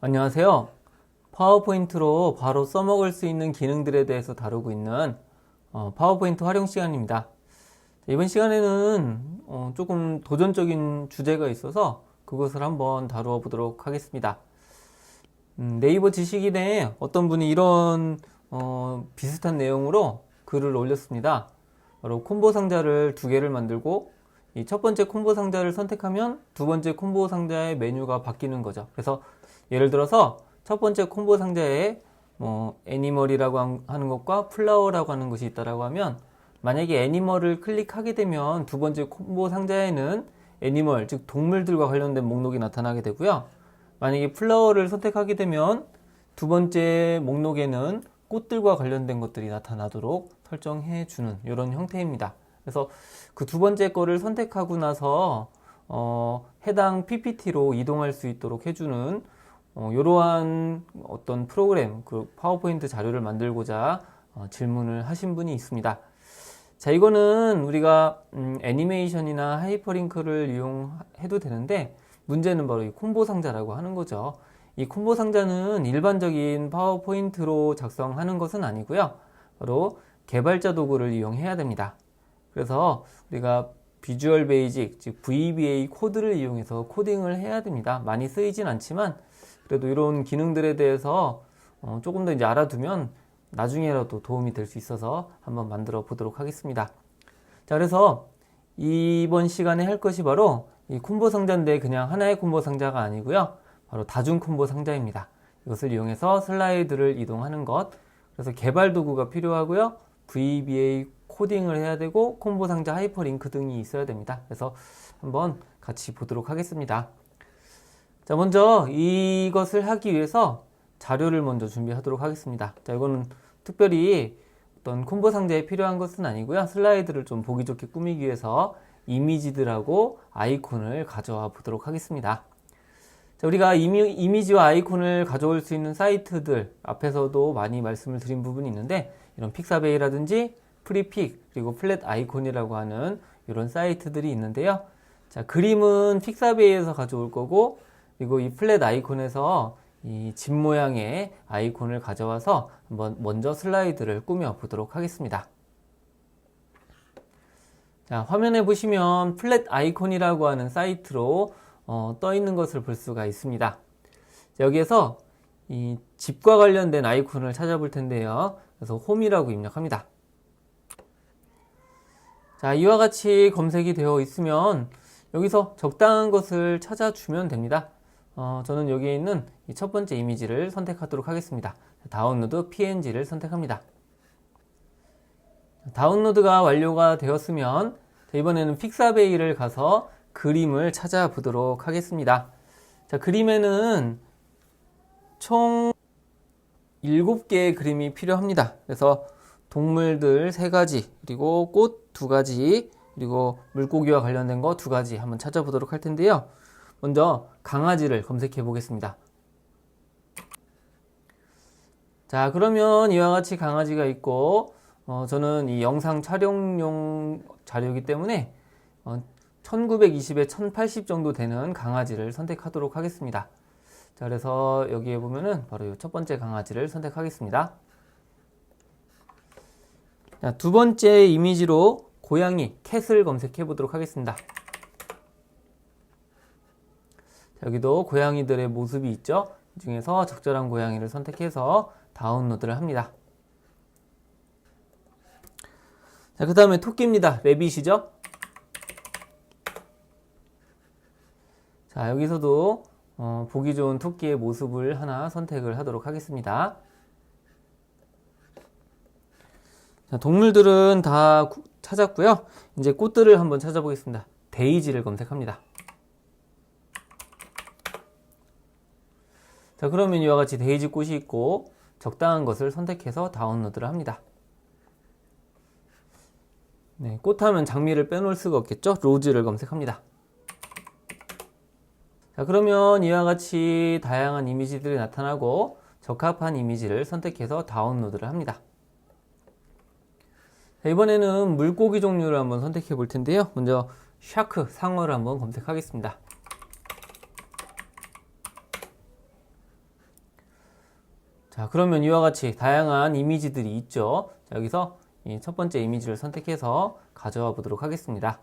안녕하세요. 파워포인트로 바로 써먹을 수 있는 기능들에 대해서 다루고 있는 파워포인트 활용 시간입니다. 이번 시간에는 조금 도전적인 주제가 있어서 그것을 한번 다루어 보도록 하겠습니다. 네이버 지식인에 어떤 분이 이런 비슷한 내용으로 글을 올렸습니다. 바로 콤보 상자를 두 개를 만들고 이 첫 번째 콤보 상자를 선택하면 두 번째 콤보 상자의 메뉴가 바뀌는 거죠. 그래서 예를 들어서 첫 번째 콤보 상자에 애니멀이라고 하는 것과 플라워라고 하는 것이 있다라고 하면, 만약에 애니멀을 클릭하게 되면 두 번째 콤보 상자에는 애니멀, 즉 동물들과 관련된 목록이 나타나게 되고요. 만약에 플라워를 선택하게 되면 두 번째 목록에는 꽃들과 관련된 것들이 나타나도록 설정해 주는 이런 형태입니다. 그래서 그 두 번째 거를 선택하고 나서 해당 PPT로 이동할 수 있도록 해주는 이러한 어떤 프로그램, 그 파워포인트 자료를 만들고자 질문을 하신 분이 있습니다. 자, 이거는 우리가 애니메이션이나 하이퍼링크를 이용해도 되는데, 문제는 바로 이 콤보 상자라고 하는 거죠. 이 콤보 상자는 일반적인 파워포인트로 작성하는 것은 아니고요. 바로 개발자 도구를 이용해야 됩니다. 그래서 우리가 비주얼 베이직, 즉 VBA 코드를 이용해서 코딩을 해야 됩니다. 많이 쓰이진 않지만 그래도 이런 기능들에 대해서 조금 더 이제 알아두면 나중에라도 도움이 될 수 있어서 한번 만들어 보도록 하겠습니다. 자, 그래서 이번 시간에 할 것이 바로 이 콤보 상자인데, 그냥 하나의 콤보 상자가 아니고요. 바로 다중 콤보 상자입니다. 이것을 이용해서 슬라이드를 이동하는 것. 그래서 개발 도구가 필요하고요. VBA 코딩을 해야 되고 콤보 상자, 하이퍼링크 등이 있어야 됩니다. 그래서 한번 같이 보도록 하겠습니다. 자, 먼저 이것을 하기 위해서 자료를 먼저 준비하도록 하겠습니다. 자, 이거는 특별히 어떤 콤보 상자에 필요한 것은 아니고요. 슬라이드를 좀 보기 좋게 꾸미기 위해서 이미지들하고 아이콘을 가져와 보도록 하겠습니다. 자, 우리가 이미지와 아이콘을 가져올 수 있는 사이트들, 앞에서도 많이 말씀을 드린 부분이 있는데, 이런 픽사베이라든지 프리픽, 그리고 플랫 아이콘이라고 하는 이런 사이트들이 있는데요. 자, 그림은 픽사베이에서 가져올 거고, 그리고 이 플랫 아이콘에서 이 집 모양의 아이콘을 가져와서 한번 먼저 슬라이드를 꾸며 보도록 하겠습니다. 자, 화면에 보시면 플랫 아이콘이라고 하는 사이트로 떠 있는 것을 볼 수가 있습니다. 자, 여기에서 이 집과 관련된 아이콘을 찾아볼 텐데요. 그래서 홈이라고 입력합니다. 자, 이와 같이 검색이 되어 있으면 여기서 적당한 것을 찾아주면 됩니다. 저는 여기에 있는 이 첫 번째 이미지를 선택하도록 하겠습니다. 다운로드 PNG를 선택합니다. 다운로드가 완료가 되었으면 이번에는 픽사베이를 가서 그림을 찾아보도록 하겠습니다. 자, 그림에는 총 7개의 그림이 필요합니다. 그래서 동물들 3가지, 그리고 꽃 2가지, 그리고 물고기와 관련된 거 2가지 한번 찾아보도록 할 텐데요. 먼저 강아지를 검색해 보겠습니다. 자, 그러면 이와 같이 강아지가 있고, 저는 이 영상 촬영용 자료이기 때문에 1920에 1080 정도 되는 강아지를 선택하도록 하겠습니다. 자, 그래서 여기에 보면은 바로 첫 번째 강아지를 선택하겠습니다. 자, 두 번째 이미지로 고양이, 캣을 검색해 보도록 하겠습니다. 자, 여기도 고양이들의 모습이 있죠. 이 중에서 적절한 고양이를 선택해서 다운로드를 합니다. 자, 그 다음에 토끼입니다. 레빗이죠. 자, 여기서도 보기 좋은 토끼의 모습을 하나 선택을 하도록 하겠습니다. 자, 동물들은 다 찾았고요. 이제 꽃들을 한번 찾아보겠습니다. 데이지를 검색합니다. 자, 그러면 이와 같이 데이지 꽃이 있고 적당한 것을 선택해서 다운로드를 합니다. 네, 꽃하면 장미를 빼놓을 수가 없겠죠? 로즈를 검색합니다. 자, 그러면 이와 같이 다양한 이미지들이 나타나고 적합한 이미지를 선택해서 다운로드를 합니다. 자, 이번에는 물고기 종류를 한번 선택해 볼 텐데요. 먼저 샤크, 상어를 한번 검색하겠습니다. 자, 그러면 이와 같이 다양한 이미지들이 있죠. 자, 여기서 이 첫 번째 이미지를 선택해서 가져와 보도록 하겠습니다.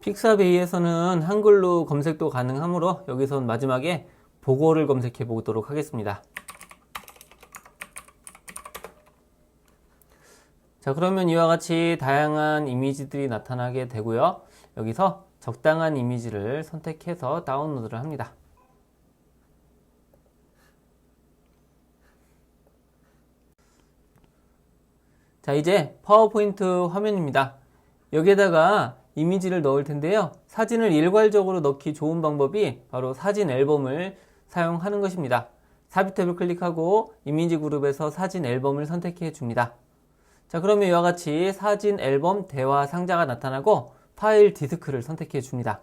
픽사베이에서는 한글로 검색도 가능하므로 여기선 마지막에 보고를 검색해 보도록 하겠습니다. 자, 그러면 이와 같이 다양한 이미지들이 나타나게 되고요. 여기서 적당한 이미지를 선택해서 다운로드를 합니다. 자, 이제 파워포인트 화면입니다. 여기에다가 이미지를 넣을 텐데요. 사진을 일괄적으로 넣기 좋은 방법이 바로 사진 앨범을 사용하는 것입니다. 삽입 탭을 클릭하고 이미지 그룹에서 사진 앨범을 선택해 줍니다. 자, 그러면 이와 같이 사진 앨범 대화 상자가 나타나고 파일 디스크를 선택해 줍니다.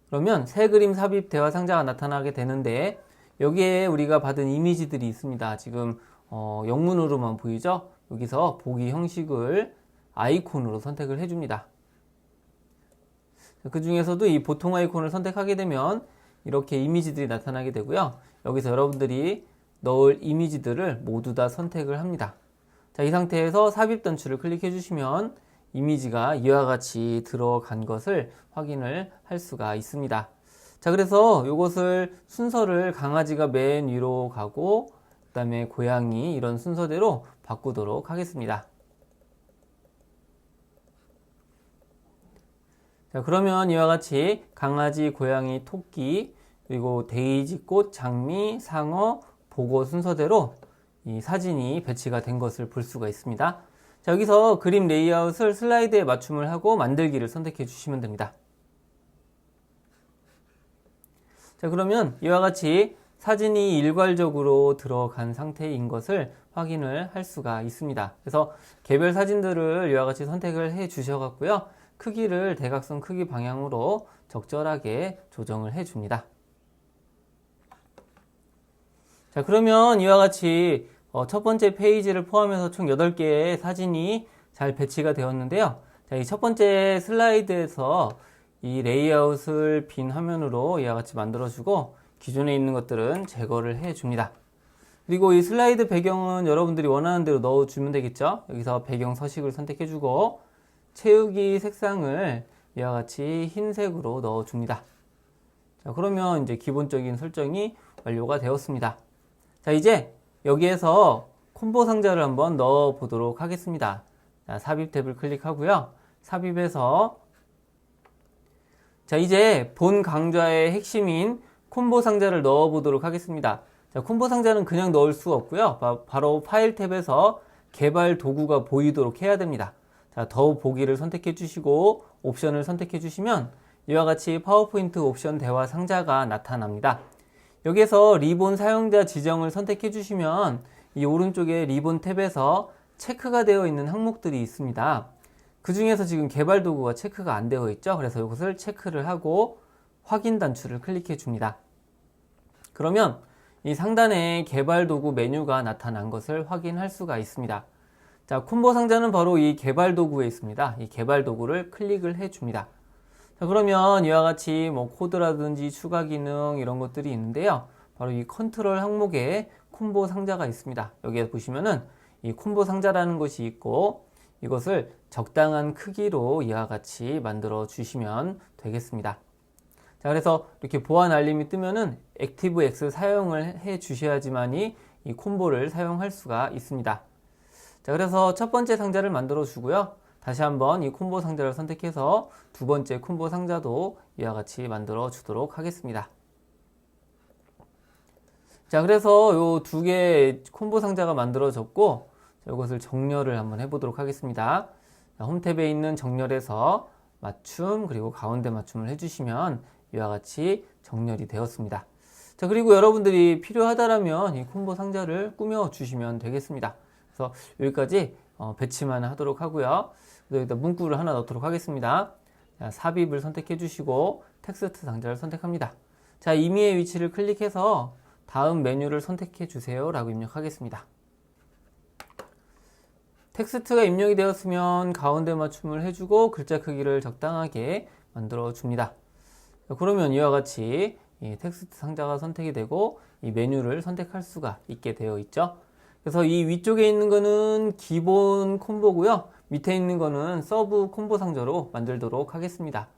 그러면 새 그림 삽입 대화 상자가 나타나게 되는데 여기에 우리가 받은 이미지들이 있습니다. 지금 영문으로만 보이죠? 여기서 보기 형식을 아이콘으로 선택을 해줍니다. 그 중에서도 이 보통 아이콘을 선택하게 되면 이렇게 이미지들이 나타나게 되고요. 여기서 여러분들이 넣을 이미지들을 모두 다 선택을 합니다. 자, 이 상태에서 삽입 단추를 클릭해 주시면 이미지가 이와 같이 들어간 것을 확인을 할 수가 있습니다. 자, 그래서 이것을 순서를 강아지가 맨 위로 가고 그 다음에 고양이 이런 순서대로 바꾸도록 하겠습니다. 자, 그러면 이와 같이 강아지, 고양이, 토끼, 그리고 데이지꽃, 장미, 상어, 보고 순서대로 이 사진이 배치가 된 것을 볼 수가 있습니다. 자, 여기서 그림 레이아웃을 슬라이드에 맞춤을 하고 만들기를 선택해 주시면 됩니다. 자, 그러면 이와 같이 사진이 일괄적으로 들어간 상태인 것을 확인을 할 수가 있습니다. 그래서 개별 사진들을 이와 같이 선택을 해 주셔갖고요. 크기를 대각선 크기 방향으로 적절하게 조정을 해 줍니다. 자, 그러면 이와 같이 첫 번째 페이지를 포함해서 총 8개의 사진이 잘 배치가 되었는데요. 자, 이 첫 번째 슬라이드에서 이 레이아웃을 빈 화면으로 이와 같이 만들어주고 기존에 있는 것들은 제거를 해줍니다. 그리고 이 슬라이드 배경은 여러분들이 원하는 대로 넣어주면 되겠죠. 여기서 배경 서식을 선택해주고 채우기 색상을 이와 같이 흰색으로 넣어줍니다. 자, 그러면 이제 기본적인 설정이 완료가 되었습니다. 자, 이제 여기에서 콤보 상자를 한번 넣어 보도록 하겠습니다. 자, 삽입 탭을 클릭하고요. 삽입해서 자, 이제 본 강좌의 핵심인 콤보 상자를 넣어 보도록 하겠습니다. 자, 콤보 상자는 그냥 넣을 수 없고요. 바로 파일 탭에서 개발 도구가 보이도록 해야 됩니다. 자, 더 보기를 선택해 주시고 옵션을 선택해 주시면 이와 같이 파워포인트 옵션 대화 상자가 나타납니다. 여기에서 리본 사용자 지정을 선택해 주시면 이 오른쪽에 리본 탭에서 체크가 되어 있는 항목들이 있습니다. 그 중에서 지금 개발 도구가 체크가 안 되어 있죠. 그래서 이것을 체크를 하고 확인 단추를 클릭해 줍니다. 그러면 이 상단에 개발 도구 메뉴가 나타난 것을 확인할 수가 있습니다. 자, 콤보 상자는 바로 이 개발 도구에 있습니다. 이 개발 도구를 클릭을 해 줍니다. 자, 그러면 이와 같이 뭐 코드라든지 추가 기능 이런 것들이 있는데요. 바로 이 컨트롤 항목에 콤보 상자가 있습니다. 여기에 보시면은 이 콤보 상자라는 것이 있고 이것을 적당한 크기로 이와 같이 만들어 주시면 되겠습니다. 자, 그래서 이렇게 보안 알림이 뜨면은 액티브엑스 사용을 해 주셔야지만이 이 콤보를 사용할 수가 있습니다. 자, 그래서 첫 번째 상자를 만들어 주고요. 다시 한번 이 콤보 상자를 선택해서 두 번째 콤보 상자도 이와 같이 만들어 주도록 하겠습니다. 자, 그래서 요 두 개의 콤보 상자가 만들어졌고 이것을 정렬을 한번 해보도록 하겠습니다. 자, 홈 탭에 있는 정렬에서 맞춤 그리고 가운데 맞춤을 해주시면 이와 같이 정렬이 되었습니다. 자, 그리고 여러분들이 필요하다라면 이 콤보 상자를 꾸며 주시면 되겠습니다. 그래서 여기까지 배치만 하도록 하고요. 여기다 문구를 하나 넣도록 하겠습니다. 자, 삽입을 선택해 주시고 텍스트 상자를 선택합니다. 자, 임의의 위치를 클릭해서 다음 메뉴를 선택해 주세요 라고 입력하겠습니다. 텍스트가 입력이 되었으면 가운데 맞춤을 해주고 글자 크기를 적당하게 만들어 줍니다. 자, 그러면 이와 같이 이 텍스트 상자가 선택이 되고 이 메뉴를 선택할 수가 있게 되어 있죠. 그래서 이 위쪽에 있는 거는 기본 콤보고요. 밑에 있는 거는 서브 콤보 상자로 만들도록 하겠습니다.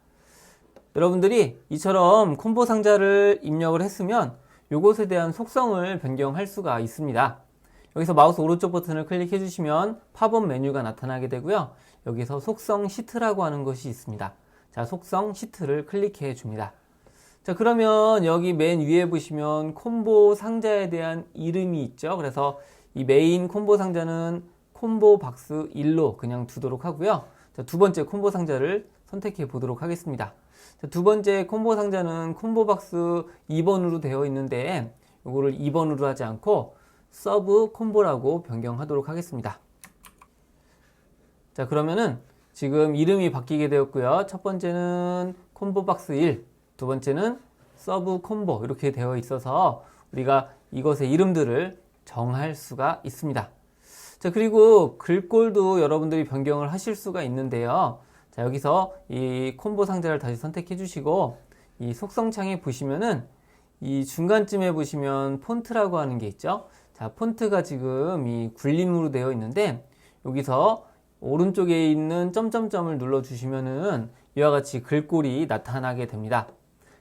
여러분들이 이처럼 콤보 상자를 입력을 했으면 이것에 대한 속성을 변경할 수가 있습니다. 여기서 마우스 오른쪽 버튼을 클릭해 주시면 팝업 메뉴가 나타나게 되고요. 여기서 속성 시트라고 하는 것이 있습니다. 자, 속성 시트를 클릭해 줍니다. 자, 그러면 여기 맨 위에 보시면 콤보 상자에 대한 이름이 있죠. 그래서 이 메인 콤보 상자는 콤보 박스 1로 그냥 두도록 하고요. 자, 두 번째 콤보 상자를 선택해 보도록 하겠습니다. 자, 두 번째 콤보 상자는 콤보 박스 2번으로 되어 있는데 이거를 2번으로 하지 않고 서브 콤보라고 변경하도록 하겠습니다. 자, 그러면은 지금 이름이 바뀌게 되었고요. 첫 번째는 콤보 박스 1, 두 번째는 서브 콤보 이렇게 되어 있어서 우리가 이것의 이름들을 정할 수가 있습니다. 자, 그리고 글꼴도 여러분들이 변경을 하실 수가 있는데요. 자, 여기서 이 콤보 상자를 다시 선택해 주시고 이 속성창에 보시면은 이 중간쯤에 보시면 폰트라고 하는 게 있죠. 자, 폰트가 지금 이 굴림으로 되어 있는데 여기서 오른쪽에 있는 점점점을 눌러 주시면은 이와 같이 글꼴이 나타나게 됩니다.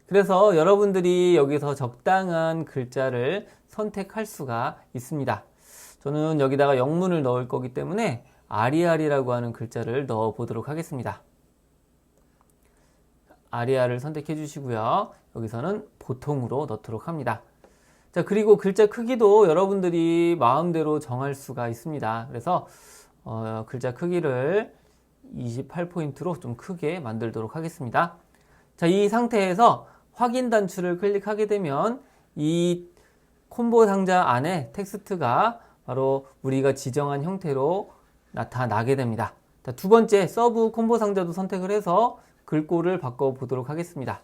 그래서 여러분들이 여기서 적당한 글자를 선택할 수가 있습니다. 저는 여기다가 영문을 넣을 거기 때문에 아리알이라고 하는 글자를 넣어 보도록 하겠습니다. 아리알을 선택해 주시고요. 여기서는 보통으로 넣도록 합니다. 자, 그리고 글자 크기도 여러분들이 마음대로 정할 수가 있습니다. 그래서 글자 크기를 28포인트로 좀 크게 만들도록 하겠습니다. 자, 이 상태에서 확인 단추를 클릭하게 되면 이 콤보 상자 안에 텍스트가 바로 우리가 지정한 형태로 나타나게 됩니다. 자, 두 번째 서브 콤보 상자도 선택을 해서 글꼴을 바꿔 보도록 하겠습니다.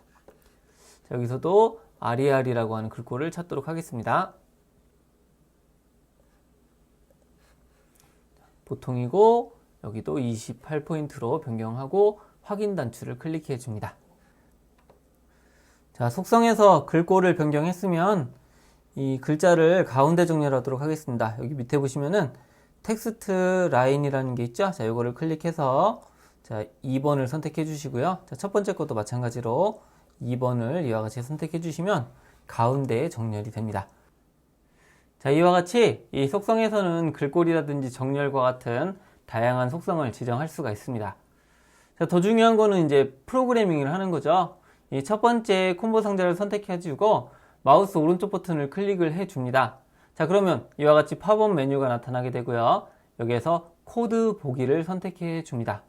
자, 여기서도 아리알이라고 하는 글꼴을 찾도록 하겠습니다. 보통이고 여기도 28포인트로 변경하고 확인 단추를 클릭해 줍니다. 자, 속성에서 글꼴을 변경했으면 이 글자를 가운데 정렬하도록 하겠습니다. 여기 밑에 보시면은 텍스트 라인이라는 게 있죠. 자, 이거를 클릭해서 자, 2번을 선택해 주시고요. 자, 첫 번째 것도 마찬가지로 2번을 이와 같이 선택해 주시면 가운데에 정렬이 됩니다. 자, 이와 같이 이 속성에서는 글꼴이라든지 정렬과 같은 다양한 속성을 지정할 수가 있습니다. 자, 더 중요한 거는 이제 프로그래밍을 하는 거죠. 이 첫 번째 콤보 상자를 선택해 주고 마우스 오른쪽 버튼을 클릭을 해 줍니다. 자, 그러면 이와 같이 팝업 메뉴가 나타나게 되고요. 여기에서 코드 보기를 선택해 줍니다.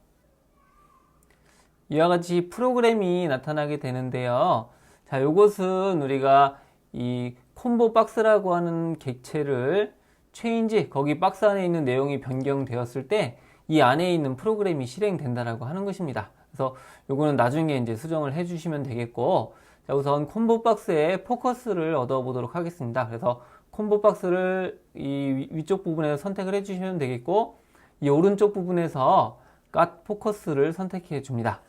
이와 같이 프로그램이 나타나게 되는데요. 자, 요것은 우리가 이 콤보 박스라고 하는 객체를 change, 거기 박스 안에 있는 내용이 변경되었을 때 이 안에 있는 프로그램이 실행된다라고 하는 것입니다. 그래서 요거는 나중에 이제 수정을 해 주시면 되겠고, 자, 우선 콤보 박스에 포커스를 얻어 보도록 하겠습니다. 그래서 콤보 박스를 이 위쪽 부분에서 선택을 해 주시면 되겠고, 이 오른쪽 부분에서 갓 포커스를 선택해 줍니다.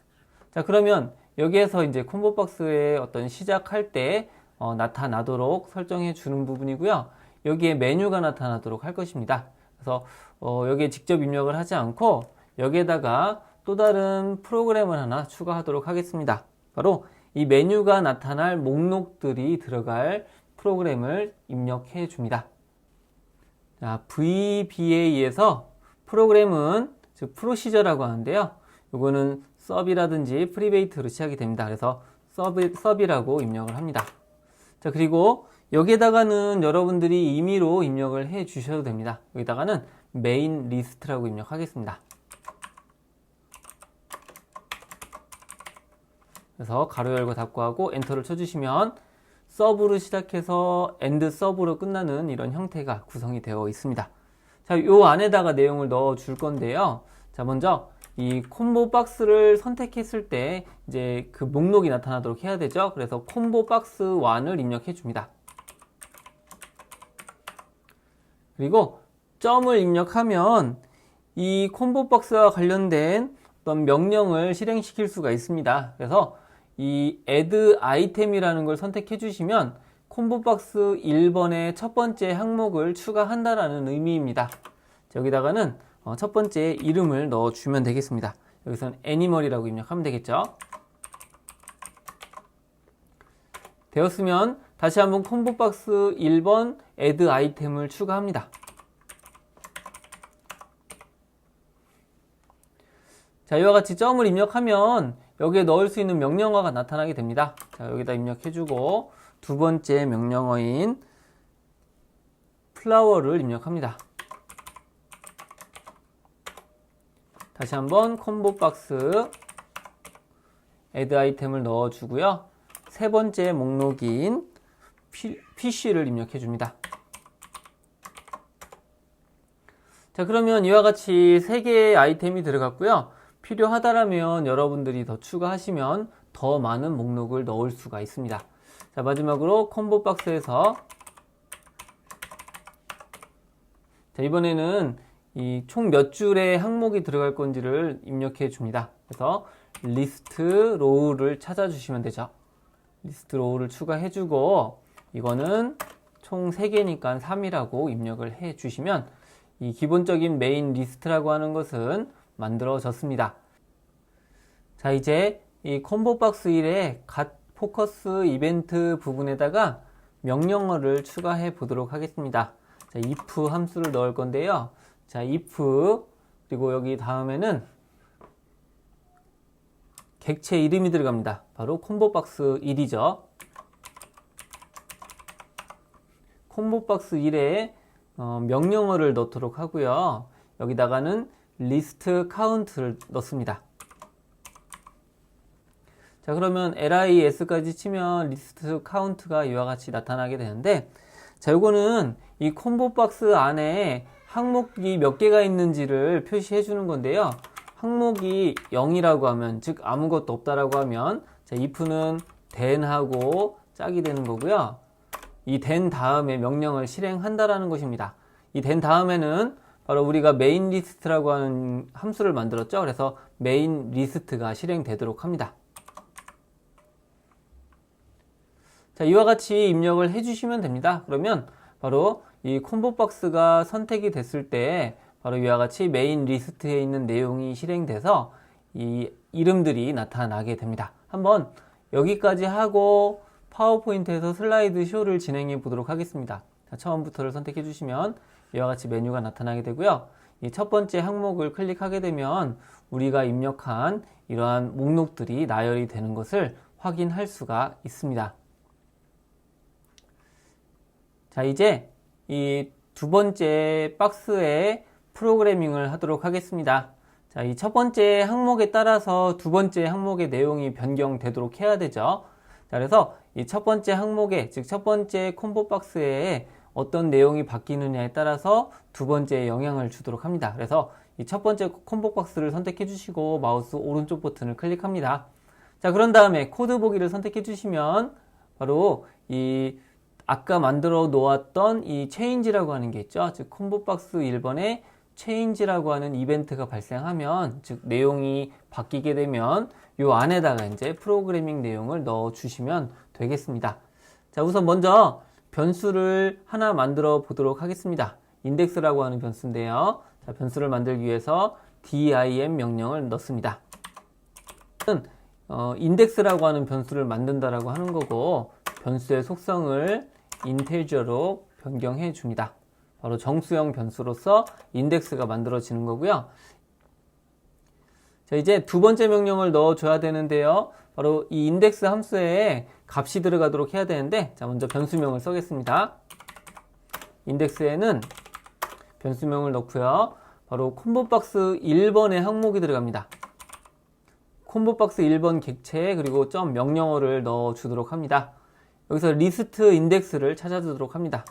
자, 그러면 여기에서 이제 콤보 박스의 어떤 시작할 때 나타나도록 설정해 주는 부분이고요. 여기에 메뉴가 나타나도록 할 것입니다. 그래서 여기에 직접 입력을 하지 않고 여기에다가 또 다른 프로그램을 하나 추가하도록 하겠습니다. 바로 이 메뉴가 나타날 목록들이 들어갈 프로그램을 입력해 줍니다. 자, VBA에서 프로그램은 즉 프로시저라고 하는데요. 이거는 서비라든지 프리베이트로 시작이 됩니다. 그래서 서비라고 입력을 합니다. 자, 그리고 여기에다가는 여러분들이 임의로 입력을 해 주셔도 됩니다. 여기다가는 메인 리스트라고 입력하겠습니다. 그래서 가로 열고 닫고 하고 엔터를 쳐주시면 서브로 시작해서 엔드 서브로 끝나는 이런 형태가 구성이 되어 있습니다. 자, 요 안에다가 내용을 넣어 줄 건데요. 자, 먼저 이 콤보 박스를 선택했을 때 이제 그 목록이 나타나도록 해야 되죠. 그래서 콤보 박스 1을 입력해 줍니다. 그리고 점을 입력하면 이 콤보 박스와 관련된 어떤 명령을 실행시킬 수가 있습니다. 그래서 이 add 아이템이라는 걸 선택해 주시면 콤보박스 1번의 첫 번째 항목을 추가한다라는 의미입니다. 여기다가는 첫 번째 이름을 넣어주면 되겠습니다. 여기서는 애니멀이라고 입력하면 되겠죠. 되었으면 다시 한번 콤보박스 1번 add 아이템을 추가합니다. 자, 이와 같이 점을 입력하면 여기에 넣을 수 있는 명령어가 나타나게 됩니다. 자, 여기다 입력해주고 두 번째 명령어인 플라워를 입력합니다. 다시 한번 콤보박스 add 아이템을 넣어주고요. 세 번째 목록인 PC를 입력해줍니다. 자, 그러면 이와 같이 3개의 아이템이 들어갔고요. 필요하다라면 여러분들이 더 추가하시면 더 많은 목록을 넣을 수가 있습니다. 자, 마지막으로 콤보박스에서 자, 이번에는 이 총 몇 줄의 항목이 들어갈 건지를 입력해 줍니다. 그래서 리스트 로우를 찾아주시면 되죠. 리스트 로우를 추가해 주고 이거는 총 3개니까 3이라고 입력을 해 주시면 이 기본적인 메인 리스트라고 하는 것은 만들어졌습니다. 자, 이제 이 콤보박스 1의 갓 포커스 이벤트 부분에다가 명령어를 추가해 보도록 하겠습니다. 자, if 함수를 넣을 건데요. 자, if 그리고 여기 다음에는 객체 이름이 들어갑니다. 바로 콤보박스 1이죠. 콤보박스 1에 명령어를 넣도록 하고요. 여기다가는 리스트 카운트를 넣습니다. 자, 그러면 lis까지 치면 리스트 카운트가 이와 같이 나타나게 되는데, 자, 요거는 이 콤보박스 안에 항목이 몇 개가 있는지를 표시해 주는 건데요. 항목이 0이라고 하면, 즉 아무것도 없다라고 하면, 자, if는 then하고 짝이 되는 거고요. 이 then 다음에 명령을 실행한다라는 것입니다. 이 then 다음에는 바로 우리가 main list라고 하는 함수를 만들었죠. 그래서 main list가 실행되도록 합니다. 자, 이와 같이 입력을 해주시면 됩니다. 그러면 바로 이 콤보박스가 선택이 됐을 때 바로 이와 같이 메인 리스트에 있는 내용이 실행돼서 이 이름들이 나타나게 됩니다. 한번 여기까지 하고 파워포인트에서 슬라이드 쇼를 진행해 보도록 하겠습니다. 자, 처음부터를 선택해 주시면 이와 같이 메뉴가 나타나게 되고요. 이 첫 번째 항목을 클릭하게 되면 우리가 입력한 이러한 목록들이 나열이 되는 것을 확인할 수가 있습니다. 자, 이제 이 두 번째 박스에 프로그래밍을 하도록 하겠습니다. 자, 이 첫 번째 항목에 따라서 두 번째 항목의 내용이 변경되도록 해야 되죠. 자, 그래서 이 첫 번째 항목에, 즉 첫 번째 콤보 박스에 어떤 내용이 바뀌느냐에 따라서 두 번째에 영향을 주도록 합니다. 그래서 이 첫 번째 콤보 박스를 선택해 주시고 마우스 오른쪽 버튼을 클릭합니다. 자, 그런 다음에 코드 보기를 선택해 주시면 바로 이 아까 만들어 놓았던 이 change라고 하는 게 있죠. 즉 콤보 박스 1번에 change라고 하는 이벤트가 발생하면, 즉 내용이 바뀌게 되면 이 안에다가 이제 프로그래밍 내용을 넣어 주시면 되겠습니다. 자, 우선 먼저 변수를 하나 만들어 보도록 하겠습니다. 인덱스라고 하는 변수인데요. 자, 변수를 만들기 위해서 dim 명령을 넣습니다. 인덱스라고 하는 변수를 만든다라고 하는 거고, 변수의 속성을 integer로 변경해 줍니다. 바로 정수형 변수로서 인덱스가 만들어지는 거고요. 자, 이제 두 번째 명령을 넣어줘야 되는데요. 바로 이 인덱스 함수에 값이 들어가도록 해야 되는데, 자, 먼저 변수명을 써겠습니다. 인덱스에는 변수명을 넣고요. 바로 콤보박스 1번의 항목이 들어갑니다. 콤보박스 1번 객체 그리고 점 명령어를 넣어주도록 합니다. 여기서 리스트 인덱스를 찾아주도록 합니다.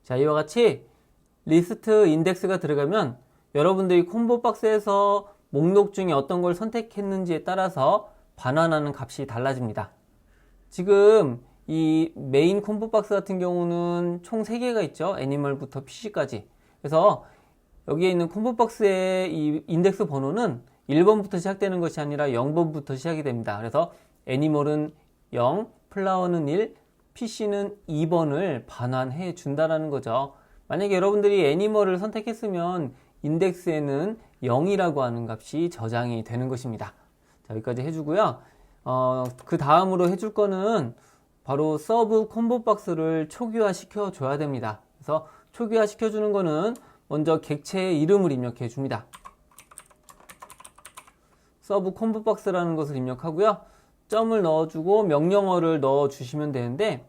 자, 이와 같이 리스트 인덱스가 들어가면 여러분들이 콤보박스에서 목록 중에 어떤 걸 선택했는지에 따라서 반환하는 값이 달라집니다. 지금 이 메인 콤보박스 같은 경우는 총 3개가 있죠. 애니멀부터 PC까지. 그래서 여기에 있는 콤보박스의 이 인덱스 번호는 1번부터 시작되는 것이 아니라 0번부터 시작이 됩니다. 그래서 애니멀은 0, 플라워는 1, PC는 2번을 반환해 준다라는 거죠. 만약에 여러분들이 애니멀을 선택했으면 인덱스에는 0이라고 하는 값이 저장이 되는 것입니다. 자, 여기까지 해주고요. 그 다음으로 해줄 거는 바로 서브 콤보 박스를 초기화 시켜 줘야 됩니다. 그래서 초기화 시켜 주는 거는 먼저 객체의 이름을 입력해 줍니다. 서브 콤보 박스라는 것을 입력하고요. 점을 넣어주고 명령어를 넣어 주시면 되는데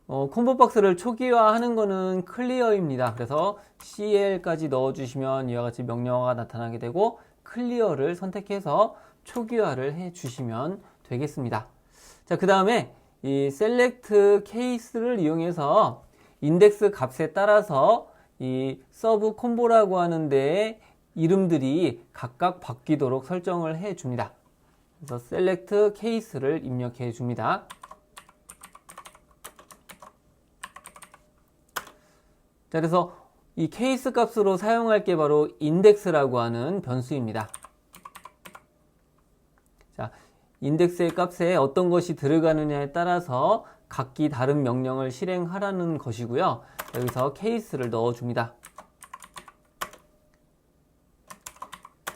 콤보 박스를 초기화하는 거는 클리어입니다. 그래서 CL까지 넣어 주시면 이와 같이 명령어가 나타나게 되고 클리어를 선택해서 초기화를 해 주시면 되겠습니다. 자, 그 다음에 이 셀렉트 케이스를 이용해서 인덱스 값에 따라서 이 서브 콤보라고 하는데 이름들이 각각 바뀌도록 설정을 해 줍니다. 그래서 셀렉트 케이스를 입력해 줍니다. 자, 그래서 이 케이스 값으로 사용할 게 바로 인덱스라고 하는 변수입니다. 자, 인덱스의 값에 어떤 것이 들어가느냐에 따라서 각기 다른 명령을 실행하라는 것이고요. 여기서 케이스를 넣어줍니다.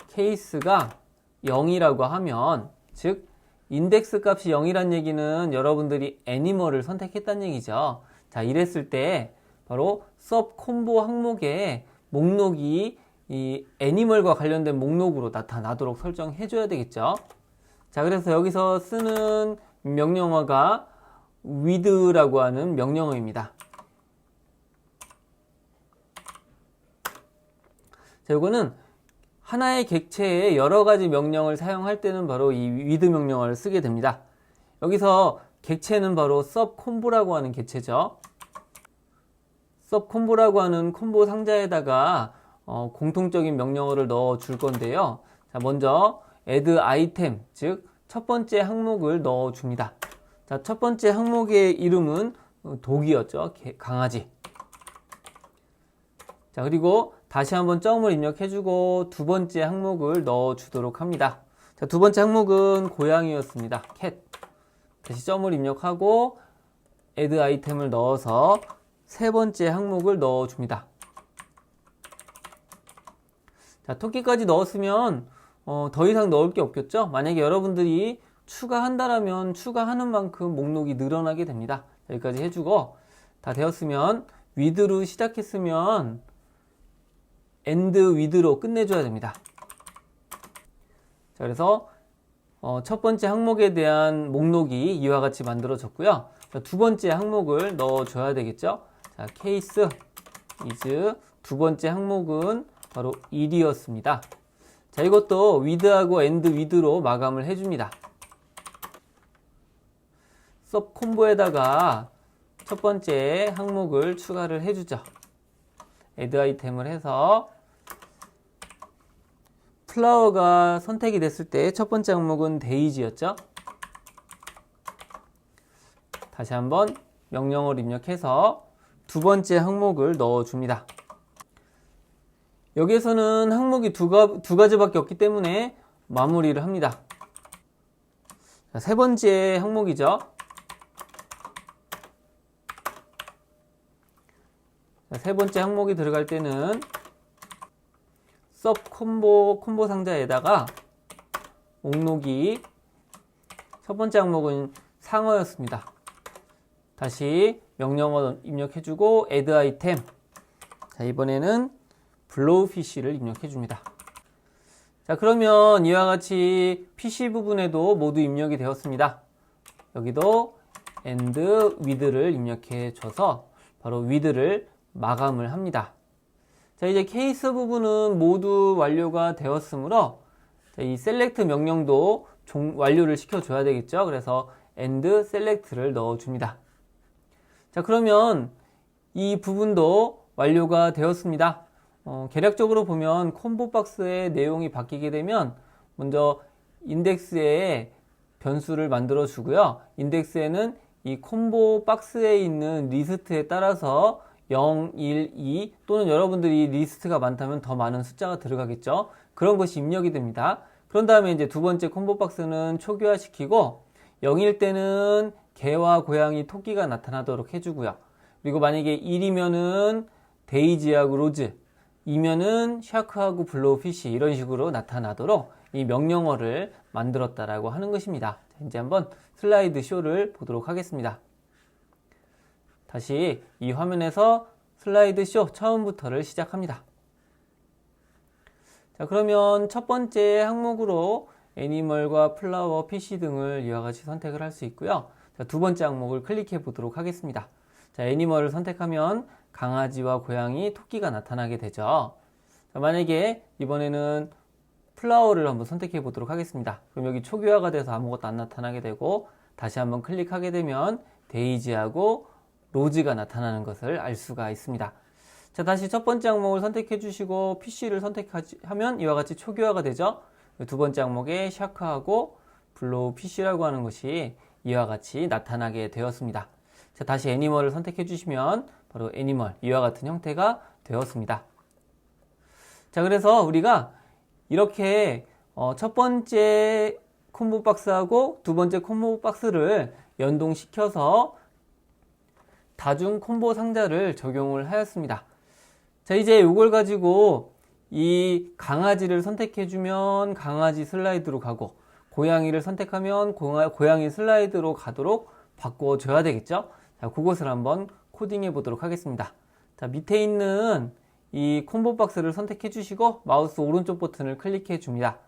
케이스가 0이라고 하면, 즉 인덱스 값이 0이란 얘기는 여러분들이 애니멀을 선택했다는 얘기죠. 자, 이랬을 때 바로 서브 콤보 항목에 목록이 이 애니멀과 관련된 목록으로 나타나도록 설정해 줘야 되겠죠. 자, 그래서 여기서 쓰는 명령어가 with라고 하는 명령어입니다. 자, 이거는 하나의 객체에 여러 가지 명령을 사용할 때는 바로 이 with 명령어를 쓰게 됩니다. 여기서 객체는 바로 sub 콤보라고 하는 객체죠. sub 콤보라고 하는 콤보 상자에다가 공통적인 명령어를 넣어 줄 건데요. 자, 먼저 add item, 즉 첫 번째 항목을 넣어 줍니다. 자, 첫 번째 항목의 이름은 독이었죠. 강아지. 자, 그리고 다시 한번 점을 입력해주고 두 번째 항목을 넣어 주도록 합니다. 자, 두 번째 항목은 고양이였습니다. cat. 다시 점을 입력하고 add 아이템을 넣어서 세 번째 항목을 넣어 줍니다. 자, 토끼까지 넣었으면 더 이상 넣을 게 없겠죠? 만약에 여러분들이 추가한다라면 추가하는 만큼 목록이 늘어나게 됩니다. 여기까지 해주고 다 되었으면 with로 시작했으면 end with로 끝내줘야 됩니다. 자, 그래서 첫 번째 항목에 대한 목록이 이와 같이 만들어졌고요. 자, 두 번째 항목을 넣어줘야 되겠죠. 자, case is 두 번째 항목은 바로 1이었습니다. 자, 이것도 with하고 end with로 마감을 해줍니다. sub 콤보에다가 첫 번째 항목을 추가를 해주죠. add 아이템을 해서 플라워가 선택이 됐을 때 첫 번째 항목은 데이지였죠. 다시 한번 명령어를 입력해서 두 번째 항목을 넣어줍니다. 여기에서는 항목이 두 가지밖에 없기 때문에 마무리를 합니다. 자, 세 번째 항목이죠. 자, 세 번째 항목이 들어갈 때는 sub 콤보 상자에다가 목록이 첫 번째 항목은 상어였습니다. 다시 명령어 입력해주고 add 아이템. 자, 이번에는 블로우피쉬를 입력해줍니다. 자, 그러면 이와 같이 PC 부분에도 모두 입력이 되었습니다. 여기도 and with를 입력해줘서 바로 with를 마감을 합니다. 자, 이제 케이스 부분은 모두 완료가 되었으므로 자, 이 select 명령도 완료를 시켜줘야 되겠죠. 그래서 and select를 넣어줍니다. 자, 그러면 이 부분도 완료가 되었습니다. 계략적으로 보면 콤보 박스의 내용이 바뀌게 되면 먼저 인덱스에 변수를 만들어 주고요. 인덱스에는 이 콤보 박스에 있는 리스트에 따라서 0, 1, 2 또는 여러분들이 리스트가 많다면 더 많은 숫자가 들어가겠죠. 그런 것이 입력이 됩니다. 그런 다음에 이제 두 번째 콤보 박스는 초기화시키고 0일 때는 개와 고양이, 토끼가 나타나도록 해주고요. 그리고 만약에 1이면은 데이지하고 로즈, 2면은 샤크하고 블로우피쉬 이런 식으로 나타나도록 이 명령어를 만들었다라고 하는 것입니다. 자, 이제 한번 슬라이드 쇼를 보도록 하겠습니다. 다시 이 화면에서 슬라이드 쇼 처음부터를 시작합니다. 자, 그러면 첫 번째 항목으로 애니멀과 플라워, 피쉬 등을 이와 같이 선택을 할 수 있고요. 자, 두 번째 항목을 클릭해 보도록 하겠습니다. 자, 애니멀을 선택하면 강아지와 고양이, 토끼가 나타나게 되죠. 자, 만약에 이번에는 플라워를 한번 선택해 보도록 하겠습니다. 그럼 여기 초기화가 돼서 아무것도 안 나타나게 되고 다시 한번 클릭하게 되면 데이지하고 로즈가 나타나는 것을 알 수가 있습니다. 자, 다시 첫 번째 항목을 선택해 주시고 PC를 선택하면 이와 같이 초기화가 되죠. 두 번째 항목에 샤크하고 블로우 PC라고 하는 것이 이와 같이 나타나게 되었습니다. 자, 다시 애니멀을 선택해 주시면 바로 애니멀, 이와 같은 형태가 되었습니다. 자, 그래서 우리가 이렇게 첫 번째 콤보 박스하고 두 번째 콤보 박스를 연동시켜서 다중 콤보 상자를 적용을 하였습니다. 자, 이제 이걸 가지고 이 강아지를 선택해주면 강아지 슬라이드로 가고 고양이를 선택하면 고양이 슬라이드로 가도록 바꿔줘야 되겠죠? 자, 그것을 한번 코딩해 보도록 하겠습니다. 자, 밑에 있는 이 콤보 박스를 선택해 주시고 마우스 오른쪽 버튼을 클릭해 줍니다.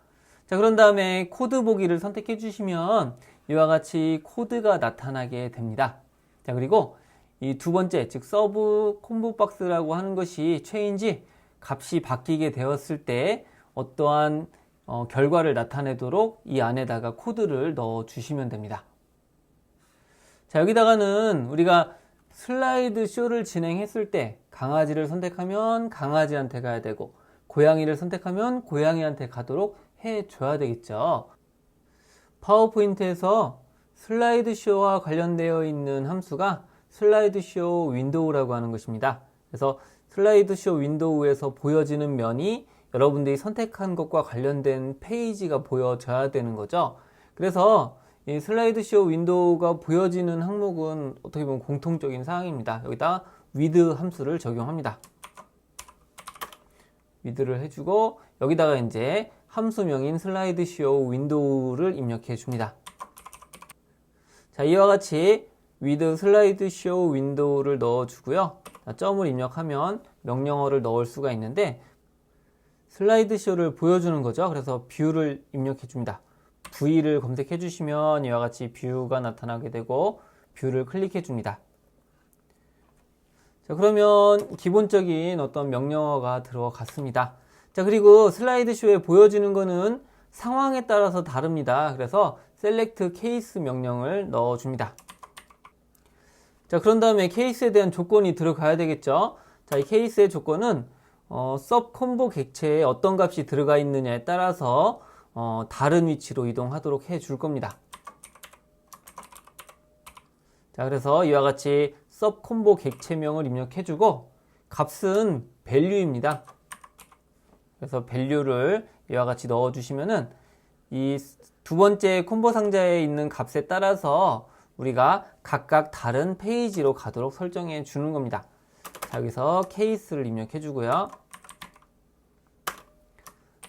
자, 그런 다음에 코드 보기를 선택해 주시면 이와 같이 코드가 나타나게 됩니다. 자, 그리고 이 두 번째, 즉 서브 콤보 박스라고 하는 것이 체인지 값이 바뀌게 되었을 때 어떠한 결과를 나타내도록 이 안에다가 코드를 넣어 주시면 됩니다. 자, 여기다가는 우리가 슬라이드 쇼를 진행했을 때 강아지를 선택하면 강아지한테 가야 되고 고양이를 선택하면 고양이한테 가도록 해줘야 되겠죠. 파워포인트에서 슬라이드 쇼와 관련되어 있는 함수가 슬라이드 쇼 윈도우라고 하는 것입니다. 그래서 슬라이드 쇼 윈도우에서 보여지는 면이 여러분들이 선택한 것과 관련된 페이지가 보여져야 되는 거죠. 그래서 이 슬라이드 쇼 윈도우가 보여지는 항목은 어떻게 보면 공통적인 사항입니다. 여기다 with 함수를 적용합니다. with를 해주고 여기다가 이제 함수명인 슬라이드 쇼 윈도우를 입력해 줍니다. 자, 이와 같이 with 슬라이드 쇼 윈도우를 넣어주고요. 점을 입력하면 명령어를 넣을 수가 있는데 슬라이드 쇼를 보여주는 거죠. 그래서 뷰를 입력해 줍니다. V를 검색해 주시면 이와 같이 뷰가 나타나게 되고 뷰를 클릭해 줍니다. 자, 그러면 기본적인 어떤 명령어가 들어갔습니다. 자, 그리고 슬라이드 쇼에 보여지는 거는 상황에 따라서 다릅니다. 그래서 select case 명령을 넣어 줍니다. 자, 그런 다음에 케이스에 대한 조건이 들어가야 되겠죠. 자, 이 케이스의 조건은 sub 콤보 객체에 어떤 값이 들어가 있느냐에 따라서 다른 위치로 이동하도록 해줄 겁니다. 자, 그래서 이와 같이 sub 콤보 객체명을 입력해주고 값은 value입니다. 그래서 value를 이와 같이 넣어주시면은 이 두 번째 콤보 상자에 있는 값에 따라서 우리가 각각 다른 페이지로 가도록 설정해 주는 겁니다. 자, 여기서 케이스를 입력해 주고요.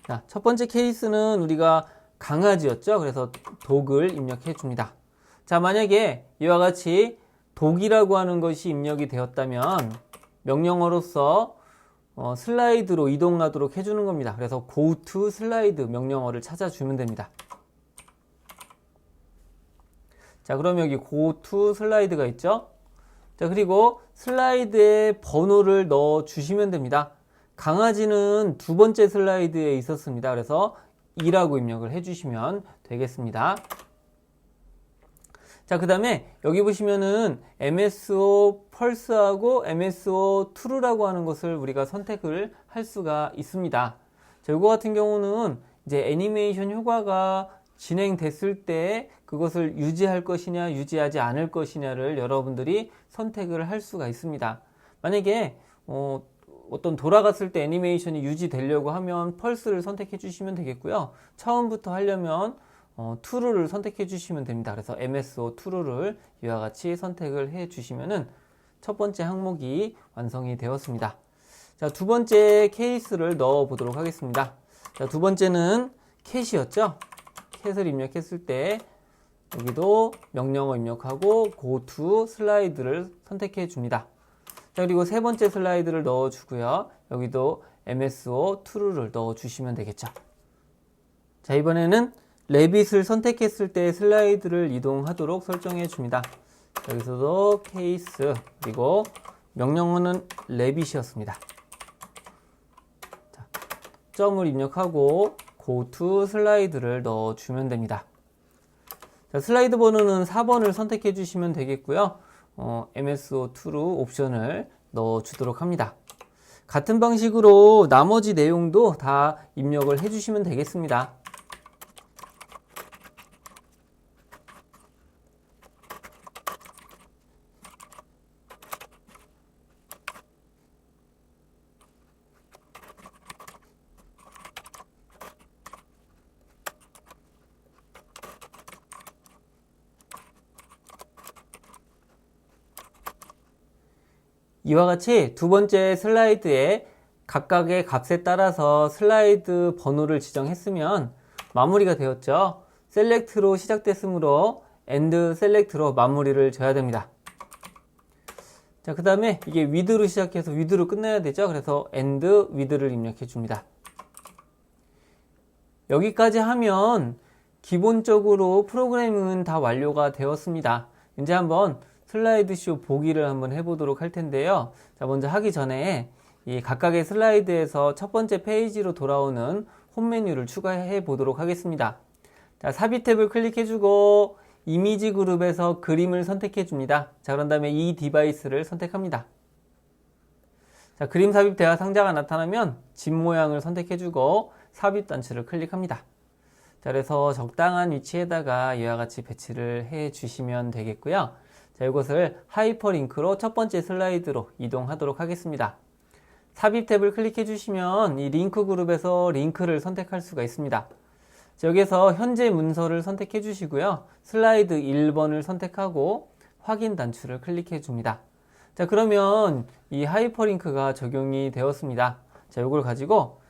자, 첫 번째 케이스는 우리가 강아지였죠. 그래서 독을 입력해 줍니다. 자, 만약에 이와 같이 독이라고 하는 것이 입력이 되었다면 명령어로서 슬라이드로 이동하도록 해주는 겁니다. 그래서 go to 슬라이드 명령어를 찾아주면 됩니다. 자, 그럼 여기 go to 슬라이드가 있죠. 자, 그리고 슬라이드에 번호를 넣어 주시면 됩니다. 강아지는 두 번째 슬라이드에 있었습니다. 그래서 2라고 입력을 해주시면 되겠습니다. 자, 그 다음에 여기 보시면은 MSO 펄스하고 MSO true라고 하는 것을 우리가 선택을 할 수가 있습니다. 자, 이거 같은 경우는 이제 애니메이션 효과가 진행됐을 때 그것을 유지할 것이냐 유지하지 않을 것이냐를 여러분들이 선택을 할 수가 있습니다. 만약에 어떤 돌아갔을 때 애니메이션이 유지되려고 하면 펄스를 선택해 주시면 되겠고요. 처음부터 하려면 트루를 선택해 주시면 됩니다. 그래서 MSO 트루를 이와 같이 선택을 해 주시면은 첫 번째 항목이 완성이 되었습니다. 자, 두 번째 케이스를 넣어 보도록 하겠습니다. 자, 두 번째는 캣이었죠. 캣을 입력했을 때 여기도 명령어 입력하고 go to 슬라이드를 선택해 줍니다. 자, 그리고 세 번째 슬라이드를 넣어 주고요. 여기도 MSO true를 넣어 주시면 되겠죠. 자, 이번에는 레빗을 선택했을 때 슬라이드를 이동하도록 설정해 줍니다. 여기서도 케이스, 그리고 명령어는 레빗이었습니다. 자, 점을 입력하고 go to 슬라이드를 넣어 주면 됩니다. 자, 슬라이드 번호는 4번을 선택해 주시면 되겠고요. MSO true 옵션을 넣어 주도록 합니다. 같은 방식으로 나머지 내용도 다 입력을 해 주시면 되겠습니다. 이와 같이 두 번째 슬라이드에 각각의 값에 따라서 슬라이드 번호를 지정했으면 마무리가 되었죠. 셀렉트로 시작됐으므로 end 셀렉트로 마무리를 줘야 됩니다. 자, 그 다음에 이게 wid로 시작해서 wid로 끝내야 되죠. 그래서 end wid를 입력해 줍니다. 여기까지 하면 기본적으로 프로그래밍은 다 완료가 되었습니다. 이제 한번 슬라이드쇼 보기를 한번 해보도록 할 텐데요. 자, 먼저 하기 전에 이 각각의 슬라이드에서 첫 번째 페이지로 돌아오는 홈 메뉴를 추가해 보도록 하겠습니다. 자, 삽입 탭을 클릭해주고 이미지 그룹에서 그림을 선택해 줍니다. 자, 그런 다음에 이 디바이스를 선택합니다. 자, 그림 삽입 대화 상자가 나타나면 집 모양을 선택해주고 삽입 단추를 클릭합니다. 자, 그래서 적당한 위치에다가 이와 같이 배치를 해 주시면 되겠고요. 자, 이것을 하이퍼링크로 첫 번째 슬라이드로 이동하도록 하겠습니다. 삽입 탭을 클릭해 주시면 이 링크 그룹에서 링크를 선택할 수가 있습니다. 자, 여기서 현재 문서를 선택해 주시고요. 슬라이드 1번을 선택하고 확인 단추를 클릭해 줍니다. 자, 그러면 이 하이퍼링크가 적용이 되었습니다. 자, 이걸 가지고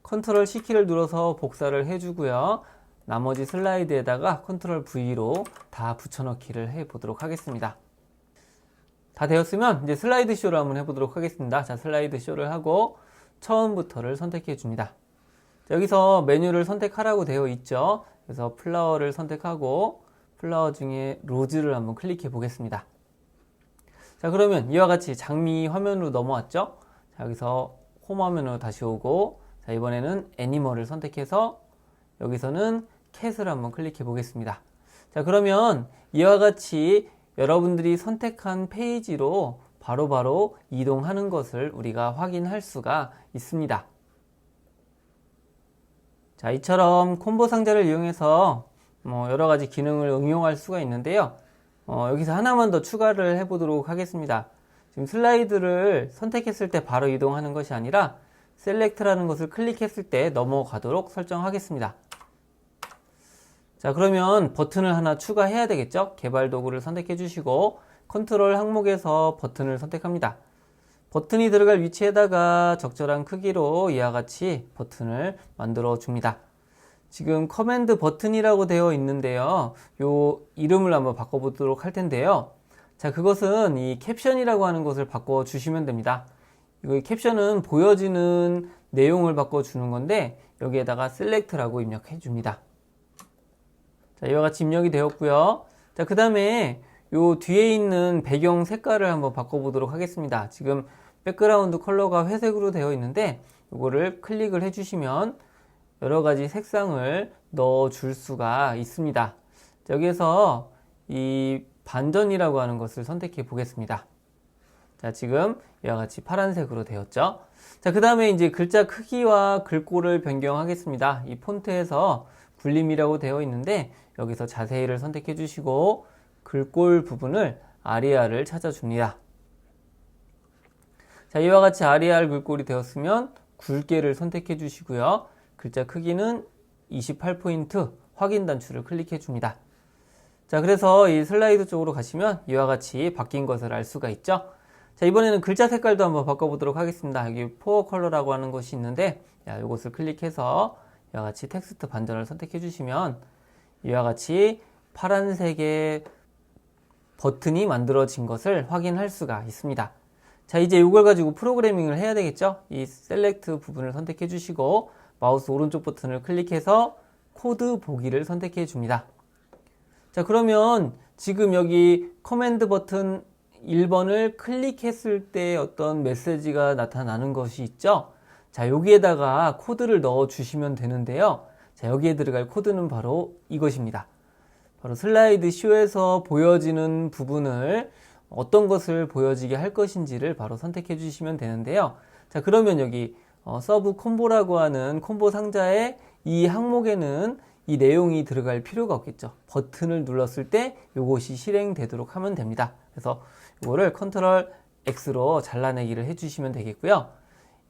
컨트롤 C키를 눌러서 복사를 해 주고요. 나머지 슬라이드에다가 컨트롤 V로 다 붙여넣기를 해 보도록 하겠습니다. 다 되었으면 이제 슬라이드 쇼를 한번 해보도록 하겠습니다. 자, 슬라이드 쇼를 하고 처음부터를 선택해 줍니다. 자, 여기서 메뉴를 선택하라고 되어 있죠. 그래서 플라워를 선택하고 플라워 중에 로즈를 한번 클릭해 보겠습니다. 자, 그러면 이와 같이 장미 화면으로 넘어왔죠. 자, 여기서 홈 화면으로 다시 오고, 자, 이번에는 애니멀을 선택해서 여기서는 캣을 한번 클릭해 보겠습니다. 자, 그러면 이와 같이 여러분들이 선택한 페이지로 바로바로 이동하는 것을 우리가 확인할 수가 있습니다. 자, 이처럼 콤보 상자를 이용해서 여러 가지 기능을 응용할 수가 있는데요. 여기서 하나만 더 추가를 해보도록 하겠습니다. 지금 슬라이드를 선택했을 때 바로 이동하는 것이 아니라 셀렉트라는 것을 클릭했을 때 넘어가도록 설정하겠습니다. 자, 그러면 버튼을 하나 추가해야 되겠죠? 개발 도구를 선택해 주시고 컨트롤 항목에서 버튼을 선택합니다. 버튼이 들어갈 위치에다가 적절한 크기로 이와 같이 버튼을 만들어 줍니다. 지금 커맨드 버튼이라고 되어 있는데요. 요 이름을 한번 바꿔보도록 할 텐데요. 자, 그것은 이 캡션이라고 하는 것을 바꿔 주시면 됩니다. 이 캡션은 보여지는 내용을 바꿔 주는 건데 여기에다가 셀렉트라고 입력해 줍니다. 자, 이와 같이 입력이 되었고요. 자, 그 다음에 요 뒤에 있는 배경 색깔을 한번 바꿔보도록 하겠습니다. 지금 백그라운드 컬러가 회색으로 되어 있는데 이거를 클릭을 해주시면 여러 가지 색상을 넣어 줄 수가 있습니다. 자, 여기에서 이 반전이라고 하는 것을 선택해 보겠습니다. 자, 지금 이와 같이 파란색으로 되었죠. 자, 그 다음에 이제 글자 크기와 글꼴을 변경하겠습니다. 이 폰트에서 굴림이라고 되어 있는데 여기서 자세히를 선택해 주시고 글꼴 부분을 아리아를 찾아줍니다. 자, 이와 같이 RER 글꼴이 되었으면 굵게를 선택해 주시고요. 글자 크기는 28포인트 확인 단추를 클릭해 줍니다. 자, 그래서 이 슬라이드 쪽으로 가시면 이와 같이 바뀐 것을 알 수가 있죠. 자, 이번에는 글자 색깔도 한번 바꿔보도록 하겠습니다. 여기 포어 컬러라고 하는 것이 있는데, 이것을 클릭해서 이와 같이 텍스트 반전을 선택해 주시면 이와 같이 파란색의 버튼이 만들어진 것을 확인할 수가 있습니다. 자, 이제 이걸 가지고 프로그래밍을 해야 되겠죠. 이 셀렉트 부분을 선택해 주시고 마우스 오른쪽 버튼을 클릭해서 코드 보기를 선택해 줍니다. 자, 그러면 지금 여기 커맨드 버튼 1번을 클릭했을 때 어떤 메시지가 나타나는 것이 있죠. 자, 여기에다가 코드를 넣어 주시면 되는데요. 자, 여기에 들어갈 코드는 바로 이것입니다. 바로 슬라이드 쇼에서 보여지는 부분을 어떤 것을 보여지게 할 것인지를 바로 선택해 주시면 되는데요. 자, 그러면 여기 서브 콤보라고 하는 콤보 상자의 이 항목에는 이 내용이 들어갈 필요가 없겠죠. 버튼을 눌렀을 때 이것이 실행되도록 하면 됩니다. 그래서 이거를 컨트롤 X로 잘라내기를 해주시면 되겠고요.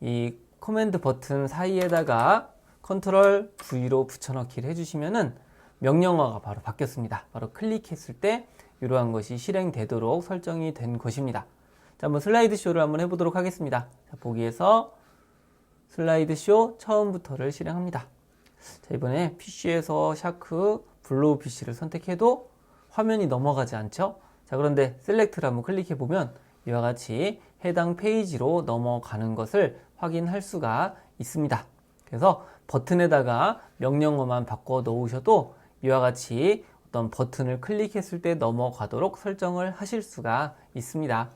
이 커맨드 버튼 사이에다가 컨트롤 V로 붙여넣기를 해주시면은 명령어가 바로 바뀌었습니다. 바로 클릭했을 때 이러한 것이 실행되도록 설정이 된 것입니다. 자, 한번 슬라이드 쇼를 한번 해보도록 하겠습니다. 자, 보기에서 슬라이드 쇼 처음부터를 실행합니다. 자, 이번에 PC에서 샤크 블로우 PC를 선택해도 화면이 넘어가지 않죠? 자, 그런데 셀렉트를 한번 클릭해 보면 이와 같이 해당 페이지로 넘어가는 것을 확인할 수가 있습니다. 그래서 버튼에다가 명령어만 바꿔 놓으셔도 이와 같이 어떤 버튼을 클릭했을 때 넘어가도록 설정을 하실 수가 있습니다.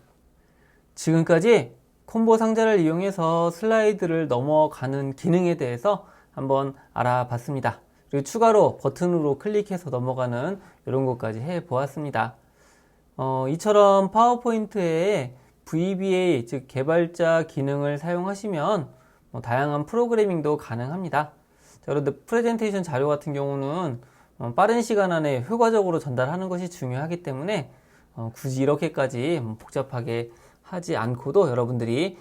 지금까지 콤보 상자를 이용해서 슬라이드를 넘어가는 기능에 대해서 한번 알아봤습니다. 그리고 추가로 버튼으로 클릭해서 넘어가는 이런 것까지 해보았습니다. 이처럼 파워포인트에 VBA, 즉 개발자 기능을 사용하시면 다양한 프로그래밍도 가능합니다. 자, 그런데 프레젠테이션 자료 같은 경우는 빠른 시간 안에 효과적으로 전달하는 것이 중요하기 때문에 굳이 이렇게까지 복잡하게 하지 않고도 여러분들이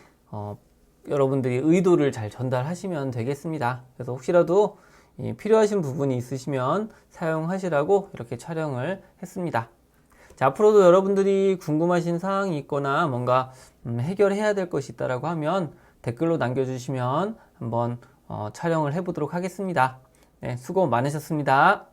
의도를 잘 전달하시면 되겠습니다. 그래서 혹시라도 필요하신 부분이 있으시면 사용하시라고 이렇게 촬영을 했습니다. 자, 앞으로도 여러분들이 궁금하신 사항이 있거나 뭔가 해결해야 될 것이 있다라고 하면 댓글로 남겨주시면 한번 촬영을 해보도록 하겠습니다. 네, 수고 많으셨습니다.